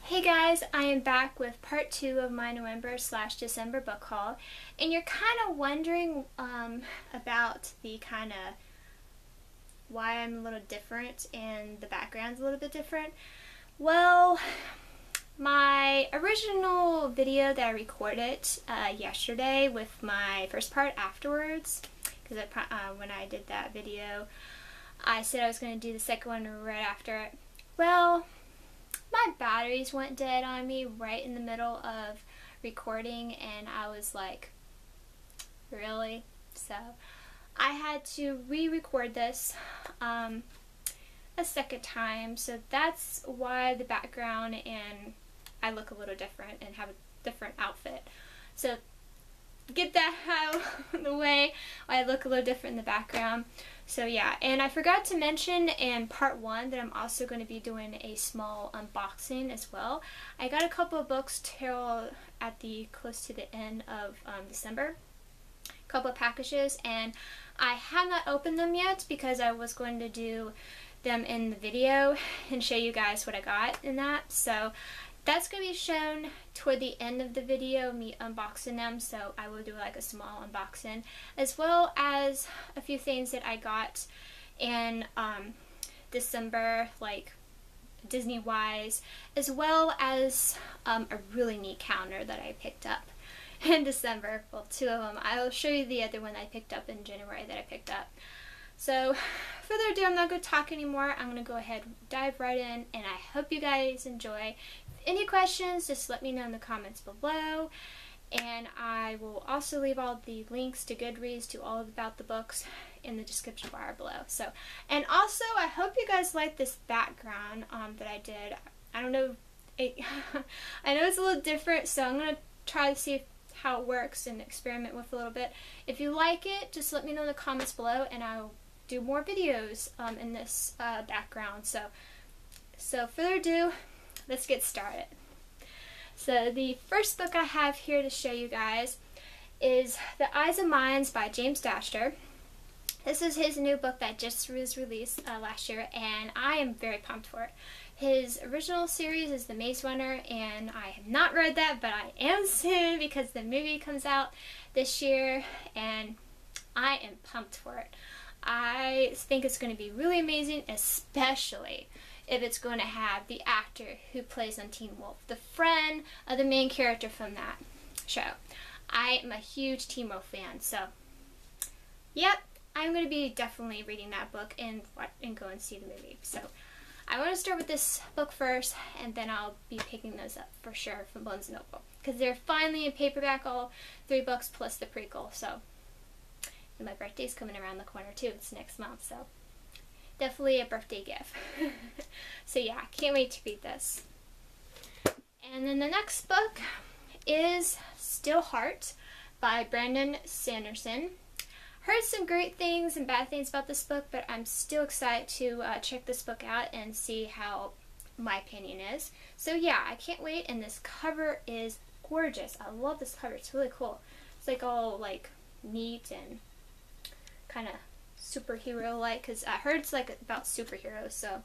Hey guys, I am back with part 2 of my November/December book haul, and you're kind of wondering about the kind of why I'm a little different and the background's a little bit different. Well, my original video that I recorded yesterday with my first part afterwards, because when I did that video I said I was going to do the second one right after it. Well, my batteries went dead on me right in the middle of recording, and I was like, really? So I had to re-record this a second time, so that's why the background and I look a little different and have a different outfit. So get that out of the way, I look a little different in the background. So yeah, and I forgot to mention in part 1 that I'm also going to be doing a small unboxing as well. I got a couple of books till at the close to the end of December, a couple of packages, and I have not opened them yet because I was going to do them in the video and show you guys what I got in that. So that's going to be shown toward the end of the video, me unboxing them, so I will do like a small unboxing, as well as a few things that I got in December, like Disney-wise, as well as a really neat calendar that I picked up in December. Well, 2 of them. I'll show you the other one I picked up in January that I picked up. So, further ado, I'm not going to talk anymore. I'm going to go ahead and dive right in, and I hope you guys enjoy. Any questions, just let me know in the comments below, and I will also leave all the links to Goodreads, to all about the books, in the description bar below. So, and also I hope you guys like this background that I did. I don't know, I know it's a little different, so I'm gonna try to see how it works and experiment with a little bit. If you like it, just let me know in the comments below, and I'll do more videos in this background. So further ado, let's get started. So the first book I have here to show you guys is The Eyes of Minds by James Dasher. This is his new book that just was released last year, and I am very pumped for it. His original series is The Maze Runner, and I have not read that, but I am soon because the movie comes out this year, and I am pumped for it. I think it's going to be really amazing, especially if it's going to have the actor who plays on Teen Wolf, the friend of the main character from that show. I am a huge Teen Wolf fan, so yep, I'm going to be definitely reading that book and go and see the movie. So I want to start with this book first, and then I'll be picking those up for sure from Barnes & Noble, because they're finally in paperback, all 3 books plus the prequel. So, and my birthday's coming around the corner too. It's next month, so definitely a birthday gift. So yeah, can't wait to read this. And then the next book is Still Heart by Brandon Sanderson. Heard some great things and bad things about this book, but I'm still excited to check this book out and see how my opinion is. So yeah, I can't wait, and this cover is gorgeous. I love this cover. It's really cool. It's like all like neat and kind of superhero-like, because I heard it's like about superheroes, so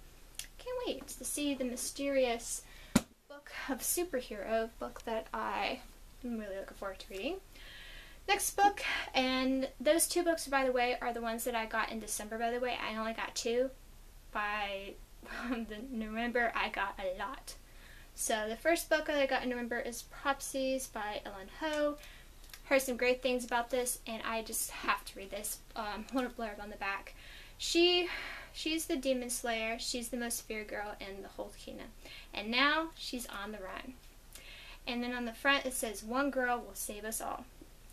can't wait to see the mysterious book of superhero book that I am really looking forward to reading. Next book, and those 2 books, by the way, are the ones that I got in December, by the way. I only got 2. By the November, I got a lot. So the first book that I got in November is Prophecies by Ellen Ho. Heard some great things about this, and I just have to read this little blurb on the back. She's the demon slayer. She's the most feared girl in the whole kingdom, and now she's on the run. And then on the front it says, "One girl will save us all."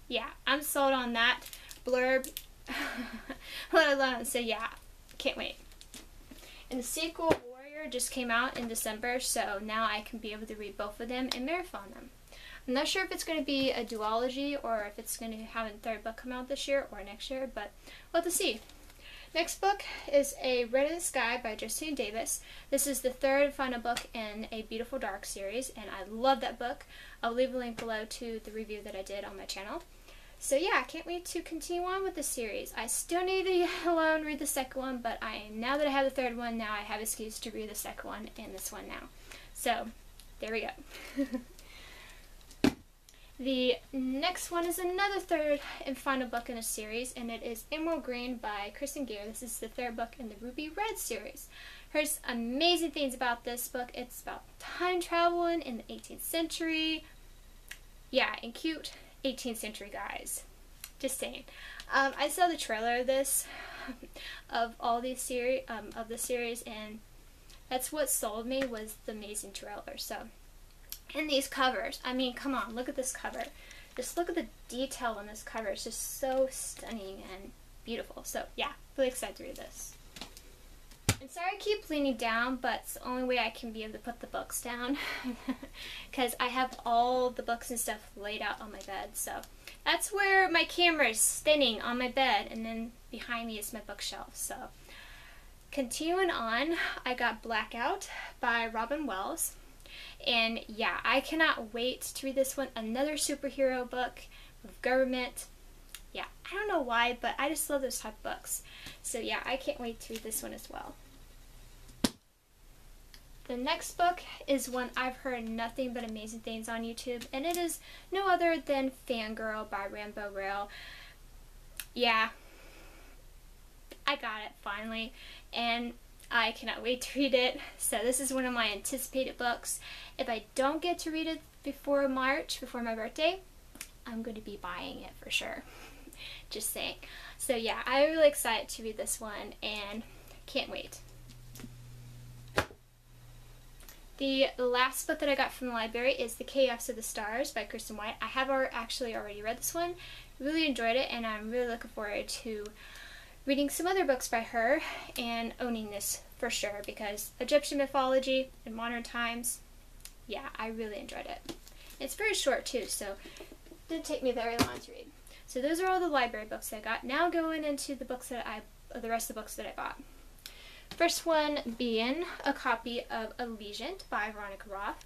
Yeah, I'm sold on that blurb. Let alone, so yeah, can't wait. And the sequel, Warrior, just came out in December, so now I can be able to read both of them and marathon them. I'm not sure if it's going to be a duology or if it's going to have a 3rd book come out this year or next year, but we'll have to see. Next book is A Red in the Sky by Justine Davis. This is the 3rd and final book in a Beautiful Dark series, and I love that book. I'll leave a link below to the review that I did on my channel. So yeah, I can't wait to continue on with this series. I still need to alone read the second one, but now that I have the 3rd one, now I have excuse to read the second one and this one now. So there we go. The next one is another third and final book in a series, and it is Emerald Green by Kristen Gear. This is the third book in the Ruby Red series. Here's amazing things about this book. It's about time traveling in the 18th century. Yeah, and cute 18th century guys. Just saying. I saw the trailer of this, of all these series, of the series, and that's what sold me, was the amazing trailer. So, and these covers. I mean, come on, look at this cover. Just look at the detail on this cover. It's just so stunning and beautiful. So, yeah, really excited to read this. And sorry I keep leaning down, but it's the only way I can be able to put the books down. Because I have all the books and stuff laid out on my bed. So that's where my camera is standing, on my bed. And then behind me is my bookshelf. So continuing on, I got Blackout by Robin Wells. And yeah, I cannot wait to read this one. Another superhero book with government. Yeah, I don't know why, but I just love those type of books. So yeah, I can't wait to read this one as well. The next book is one I've heard nothing but amazing things on YouTube, and it is no other than Fangirl by Rambo Rail. Yeah, I got it finally, and I cannot wait to read it. So this is one of my anticipated books. If I don't get to read it before March, before my birthday, I'm going to be buying it for sure. Just saying. So yeah, I'm really excited to read this one and can't wait. The last book that I got from the library is The Chaos of the Stars by Kristen White. I have actually already read this one. Really enjoyed it, and I'm really looking forward to reading some other books by her and owning this for sure, because Egyptian mythology in modern times, yeah, I really enjoyed it. It's very short too, so it didn't take me very long to read. So those are all the library books I got. Now going into the books that the rest of the books that I bought. First one being a copy of Allegiant by Veronica Roth.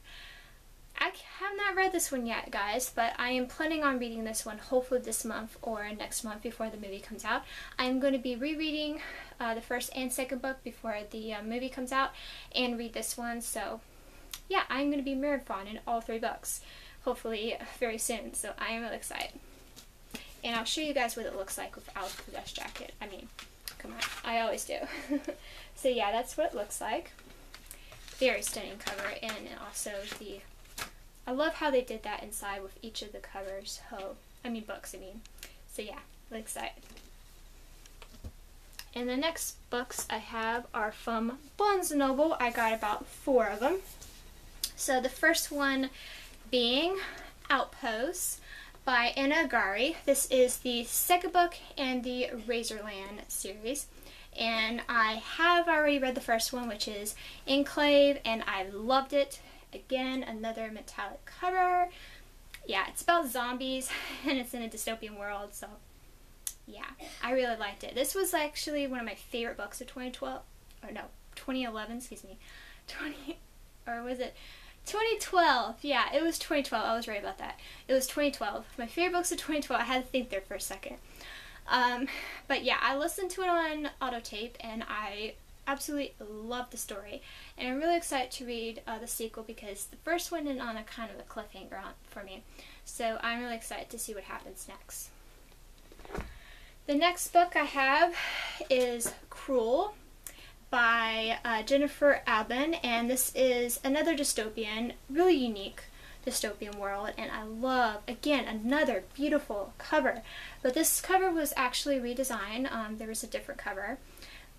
I have not read this one yet, guys, but I am planning on reading this one hopefully this month or next month before the movie comes out. I'm going to be rereading the first and second book before the movie comes out and read this one. So yeah, I'm going to be marathoning all 3 books hopefully very soon. So I am really excited. And I'll show you guys what it looks like without the dust jacket. I mean, come on, I always do. So yeah, that's what it looks like. Very stunning cover, and also I love how they did that inside with each of the covers. Books, I mean. So yeah, really excited. And the next books I have are from Barnes & Noble. I got about 4 of them. So the first one being Outposts by Anna Agari. This is the second book in the Razorland series. And I have already read the first one, which is Enclave, and I loved it. Again, another metallic cover. Yeah, it's about zombies, and it's in a dystopian world, so yeah, I really liked it. This was actually one of my favorite books of 2011, excuse me. 2012. Yeah, it was 2012. I was right about that. It was 2012. My favorite books of 2012. I had to think there for a second. But yeah, I listened to it on autotape, and I absolutely love the story. And I'm really excited to read the sequel, because the first one ended on a kind of a cliffhanger for me. So I'm really excited to see what happens next. The next book I have is Cruel by Jennifer Aubin, and this is another dystopian, really unique dystopian world, and I love, again, another beautiful cover. But this cover was actually redesigned. There was a different cover,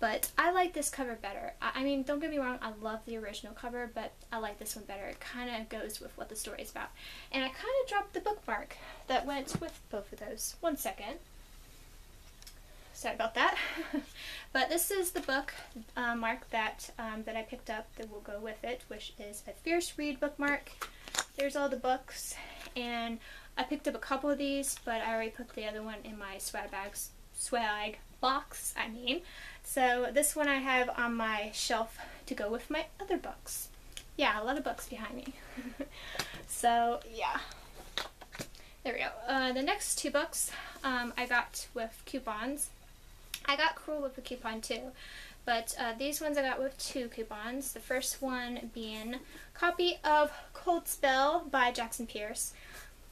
but I like this cover better. I mean, don't get me wrong, I love the original cover, but I like this one better. It kind of goes with what the story is about. And I kind of dropped the bookmark that went with both of those. One second. Sorry about that. But this is the book mark that I picked up that will go with it, which is a Fierce Read bookmark. There's all the books, and I picked up a couple of these, but I already put the other one in my swag box, So this one I have on my shelf to go with my other books. Yeah, a lot of books behind me. So yeah, there we go. The next 2 books I got with coupons. I got Cruel with a coupon too, but these ones I got with 2 coupons. The first one being a copy of Cold Spell by Jackson Pearce.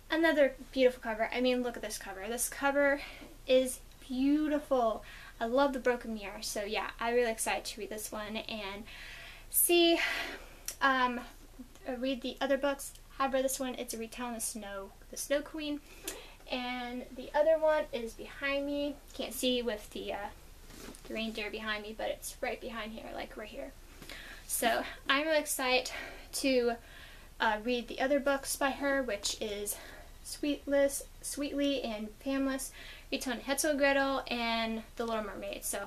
Another beautiful cover. I mean, look at this cover. This cover is beautiful. I love the broken mirror. So yeah, I'm really excited to read this one and see, read the other books. I've read this one. It's a retelling of the Snow Queen. And the other one is behind me. Can't see with the reindeer behind me, but it's right behind here, like right here. So I'm really excited to read the other books by her, which is Sweetly and Pamela's retelling Hansel and Gretel and The Little Mermaid. So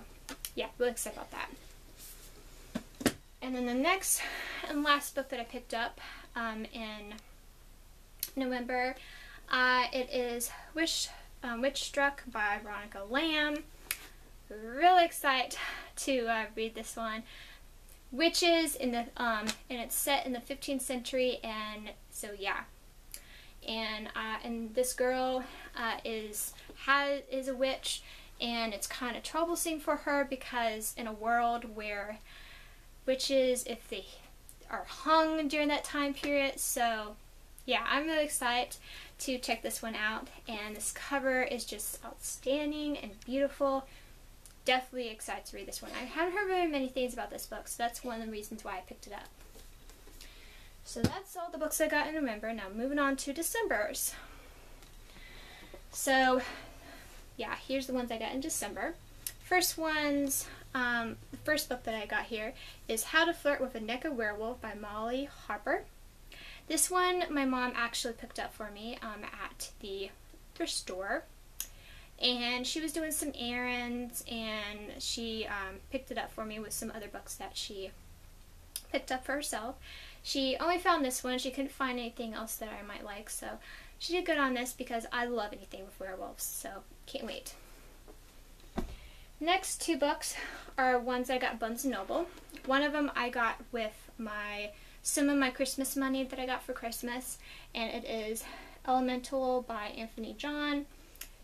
yeah, really excited about that. And then the next and last book that I picked up in November, it is Witch Struck by Veronica Lamb. Really excited to read this one. Witches in the and it's set in the 15th century, and so yeah. And this girl is a witch, and it's kind of troublesome for her because in a world where witches, if they are hung during that time period. So yeah, I'm really excited to check this one out, and this cover is just outstanding and beautiful. Definitely excited to read this one. I haven't heard very many things about this book, so that's one of the reasons why I picked it up. So that's all the books I got in November. Now moving on to December's. So yeah, here's the ones I got in December. First ones, the first book that I got here is How to Flirt with a Naked Werewolf by Molly Harper. This one my mom actually picked up for me at the thrift store. And she was doing some errands, and she picked it up for me with some other books that she picked up for herself. She only found this one. She couldn't find anything else that I might like, so she did good on this because I love anything with werewolves, so can't wait. Next two books are ones I got at Barnes & Noble. One of them I got with some of my Christmas money that I got for Christmas, and it is Elemental by Anthony John.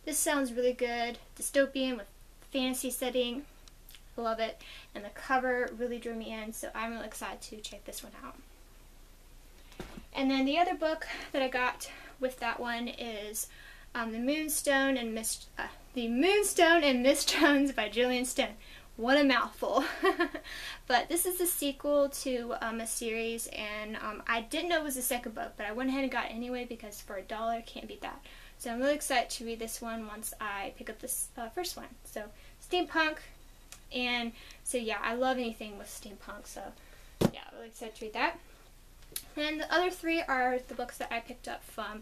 This sounds really good, dystopian with fantasy setting. I love it, and the cover really drew me in, so I'm really excited to check this one out. And then the other book that I got with that one is The Moonstone and Miss Jones by Julian Stone. What a mouthful. But this is a sequel to a series, and I didn't know it was the second book, but I went ahead and got it anyway because for $1, can't beat that. So I'm really excited to read this one once I pick up this first one. So steampunk, and so yeah, I love anything with steampunk, so yeah, really excited to read that. And the other three are the books that I picked up from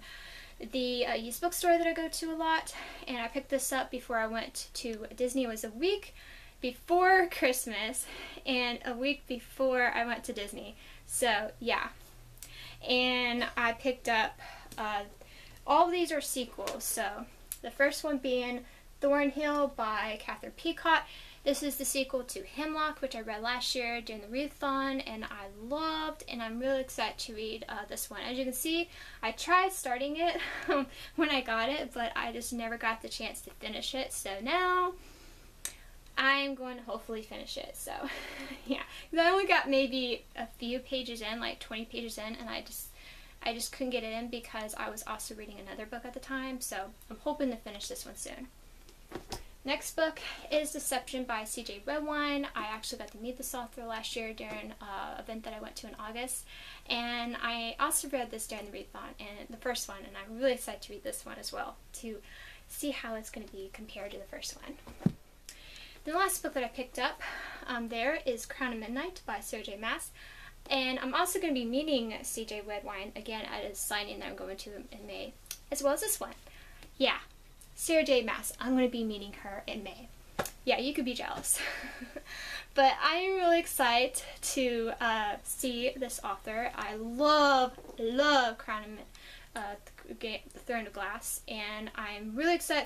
the used bookstore that I go to a lot, and I picked this up before I went to Disney. It was a week before Christmas and a week before I went to Disney, so yeah. And I picked up all of these are sequels, so the first one being Thornhill by Catherine Peacock. This is the sequel to Hemlock, which I read last year during the readathon, and I loved, and I'm really excited to read this one. As you can see, I tried starting it when I got it, but I just never got the chance to finish it, so now I'm going to hopefully finish it. So yeah, I only got maybe a few pages in, like 20 pages in, and I just couldn't get it in because I was also reading another book at the time, so I'm hoping to finish this one soon. Next book is Deception by C.J. Redwine. I actually got to meet this author last year during an event that I went to in August, and I also read this during the readathon, and the first one, and I'm really excited to read this one as well to see how it's going to be compared to the first one. The last book that I picked up there is Crown of Midnight by Sarah J. Maas. And I'm also going to be meeting C.J. Redwine again at a signing that I'm going to in May, as well as this one. Yeah, Sarah J. Maas. I'm going to be meeting her in May. Yeah, you could be jealous. But I'm really excited to see this author. I love Crown of Throne of Glass, and I'm really excited